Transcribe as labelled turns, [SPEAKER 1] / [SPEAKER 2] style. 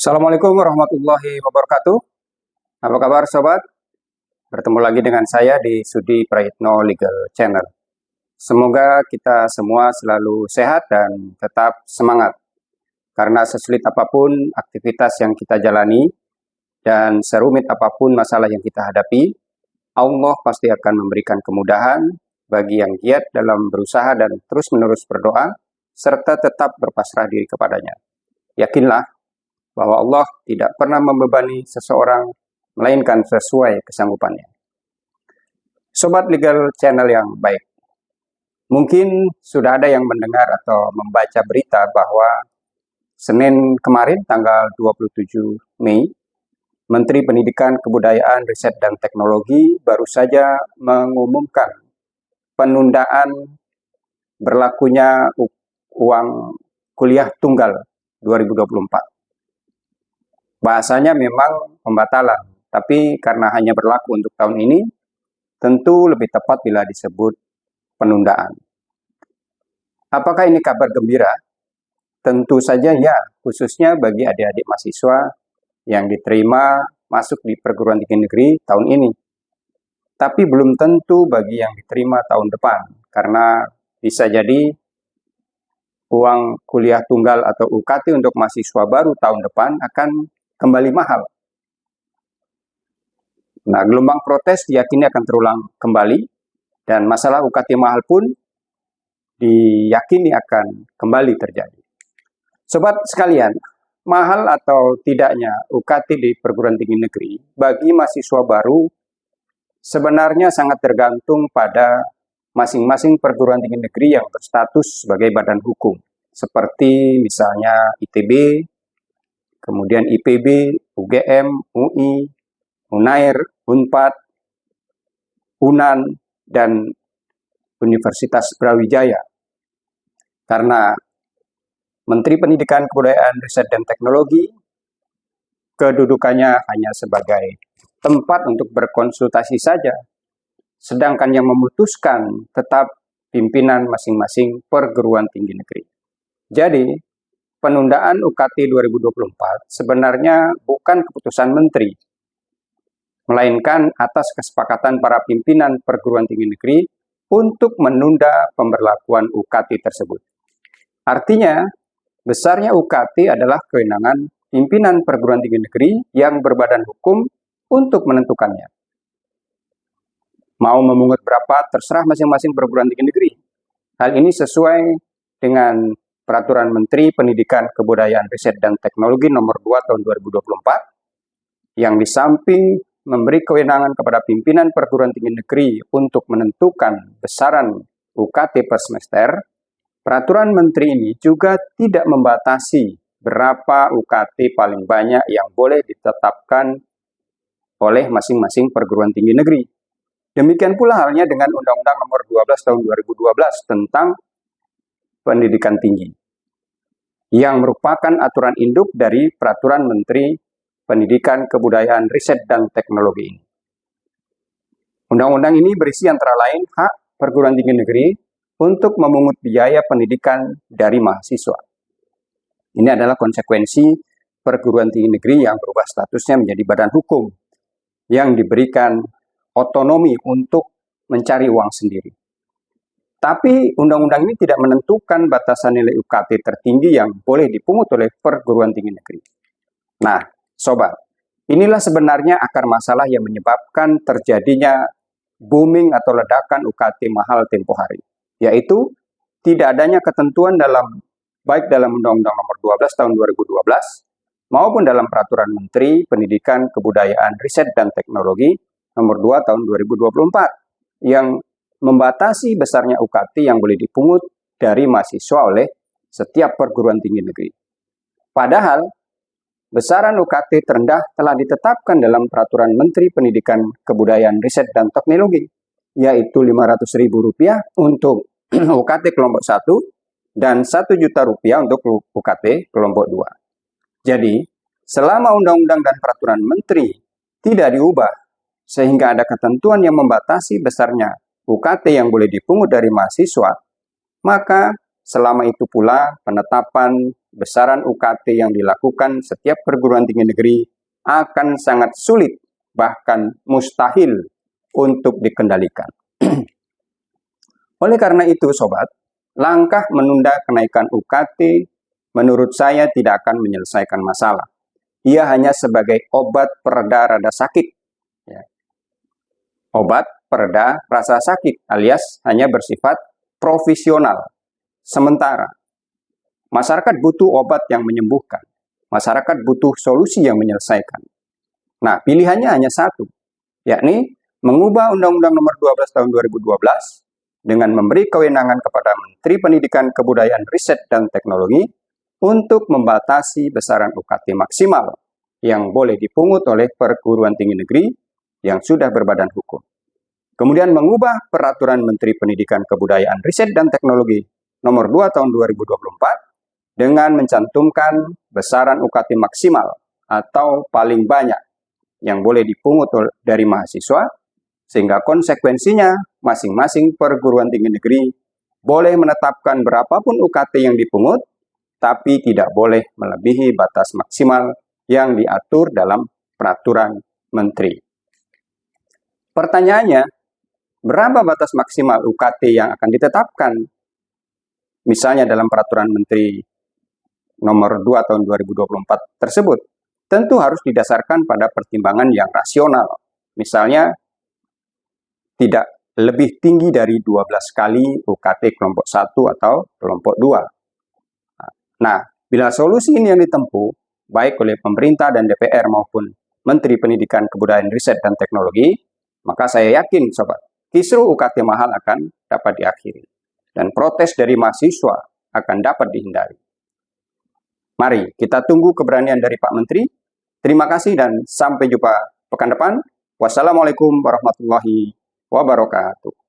[SPEAKER 1] Assalamualaikum warahmatullahi wabarakatuh. Apa kabar sobat? Bertemu lagi dengan saya di Sudi Prayitno Legal Channel. Semoga kita semua selalu sehat dan tetap semangat. Karena sesulit apapun aktivitas yang kita jalani dan serumit apapun masalah yang kita hadapi, Allah pasti akan memberikan kemudahan bagi yang giat dalam berusaha dan terus-menerus berdoa, serta tetap berpasrah diri kepadanya. Yakinlah bahwa Allah tidak pernah membebani seseorang, melainkan sesuai kesanggupannya. Sobat Legal Channel yang baik, mungkin sudah ada yang mendengar atau membaca berita bahwa Senin kemarin tanggal 27 Mei, Menteri Pendidikan, Kebudayaan, Riset, dan Teknologi baru saja mengumumkan penundaan berlakunya uang kuliah tunggal 2024. Bahasanya memang pembatalan, tapi karena hanya berlaku untuk tahun ini, tentu lebih tepat bila disebut penundaan. Apakah ini kabar gembira? Tentu saja ya, khususnya bagi adik-adik mahasiswa yang diterima masuk di perguruan tinggi negeri tahun ini. Tapi belum tentu bagi yang diterima tahun depan, karena bisa jadi uang kuliah tunggal atau UKT untuk mahasiswa baru tahun depan akan kembali mahal. Nah, gelombang protes diyakini akan terulang kembali, dan masalah UKT mahal pun diyakini akan kembali terjadi. Sobat sekalian, mahal atau tidaknya UKT di perguruan tinggi negeri bagi mahasiswa baru sebenarnya sangat tergantung pada masing-masing perguruan tinggi negeri yang berstatus sebagai badan hukum, seperti misalnya ITB, kemudian IPB, UGM, UI, UNAIR, UNPAD, UNAN, dan Universitas Brawijaya. Karena Menteri Pendidikan, Kebudayaan, Riset, dan Teknologi kedudukannya hanya sebagai tempat untuk berkonsultasi saja, sedangkan yang memutuskan tetap pimpinan masing-masing perguruan tinggi negeri. Jadi, penundaan UKT 2024 sebenarnya bukan keputusan menteri, melainkan atas kesepakatan para pimpinan perguruan tinggi negeri untuk menunda pemberlakuan UKT tersebut. Artinya, besarnya UKT adalah kewenangan pimpinan perguruan tinggi negeri yang berbadan hukum untuk menentukannya. Mau memungut berapa terserah masing-masing perguruan tinggi negeri. Hal ini sesuai dengan Peraturan Menteri Pendidikan, Kebudayaan, Riset, dan Teknologi Nomor 2 Tahun 2024 yang di samping memberi kewenangan kepada pimpinan perguruan tinggi negeri untuk menentukan besaran UKT per semester, Peraturan Menteri ini juga tidak membatasi berapa UKT paling banyak yang boleh ditetapkan oleh masing-masing perguruan tinggi negeri. Demikian pula halnya dengan Undang-Undang Nomor 12 Tahun 2012 tentang pendidikan tinggi, yang merupakan aturan induk dari Peraturan Menteri Pendidikan, Kebudayaan, Riset, dan Teknologi ini. Undang-undang ini berisi antara lain hak perguruan tinggi negeri untuk memungut biaya pendidikan dari mahasiswa. Ini adalah konsekuensi perguruan tinggi negeri yang berubah statusnya menjadi badan hukum, yang diberikan otonomi untuk mencari uang sendiri. Tapi undang-undang ini tidak menentukan batasan nilai UKT tertinggi yang boleh dipungut oleh perguruan tinggi negeri. Nah, sobat, inilah sebenarnya akar masalah yang menyebabkan terjadinya booming atau ledakan UKT mahal tempo hari, yaitu tidak adanya ketentuan baik dalam Undang-Undang Nomor 12 Tahun 2012 maupun dalam Peraturan Menteri Pendidikan, Kebudayaan, Riset, dan Teknologi Nomor 2 Tahun 2024 yang membatasi besarnya UKT yang boleh dipungut dari mahasiswa oleh setiap perguruan tinggi negeri. Padahal, besaran UKT terendah telah ditetapkan dalam Peraturan Menteri Pendidikan, Kebudayaan, Riset, dan Teknologi, yaitu Rp500.000 untuk UKT kelompok 1 dan Rp1.000.000 untuk UKT kelompok 2. Jadi, selama undang-undang dan peraturan menteri tidak diubah, sehingga ada ketentuan yang membatasi besarnya UKT yang boleh dipungut dari mahasiswa, maka selama itu pula penetapan besaran UKT yang dilakukan setiap perguruan tinggi negeri akan sangat sulit, bahkan mustahil untuk dikendalikan. Oleh karena itu, sobat, langkah menunda kenaikan UKT menurut saya tidak akan menyelesaikan masalah. Ia hanya sebagai obat pereda rasa sakit. Ya. Obat pereda rasa sakit alias hanya bersifat provisional, sementara. Masyarakat butuh obat yang menyembuhkan. Masyarakat butuh solusi yang menyelesaikan. Nah, pilihannya hanya satu, yakni mengubah Undang-Undang Nomor 12 Tahun 2012 dengan memberi kewenangan kepada Menteri Pendidikan, Kebudayaan, Riset, dan Teknologi untuk membatasi besaran UKT maksimal yang boleh dipungut oleh perguruan tinggi negeri yang sudah berbadan hukum. Kemudian mengubah Peraturan Menteri Pendidikan, Kebudayaan, Riset, dan Teknologi Nomor 2 Tahun 2024 dengan mencantumkan besaran UKT maksimal atau paling banyak yang boleh dipungut dari mahasiswa, sehingga konsekuensinya masing-masing perguruan tinggi negeri boleh menetapkan berapapun UKT yang dipungut, tapi tidak boleh melebihi batas maksimal yang diatur dalam peraturan menteri. Pertanyaannya, berapa batas maksimal UKT yang akan ditetapkan? Misalnya dalam peraturan menteri nomor 2 tahun 2024 tersebut, tentu harus didasarkan pada pertimbangan yang rasional. Misalnya, tidak lebih tinggi dari 12 kali UKT kelompok 1 atau kelompok 2. Nah, bila solusi ini yang ditempuh, baik oleh pemerintah dan DPR maupun Menteri Pendidikan, Kebudayaan, Riset, dan Teknologi, maka saya yakin, sobat, kisruh UKT mahal akan dapat diakhiri. Dan protes dari mahasiswa akan dapat dihindari. Mari kita tunggu keberanian dari Pak Menteri. Terima kasih dan sampai jumpa pekan depan. Wassalamualaikum warahmatullahi wabarakatuh.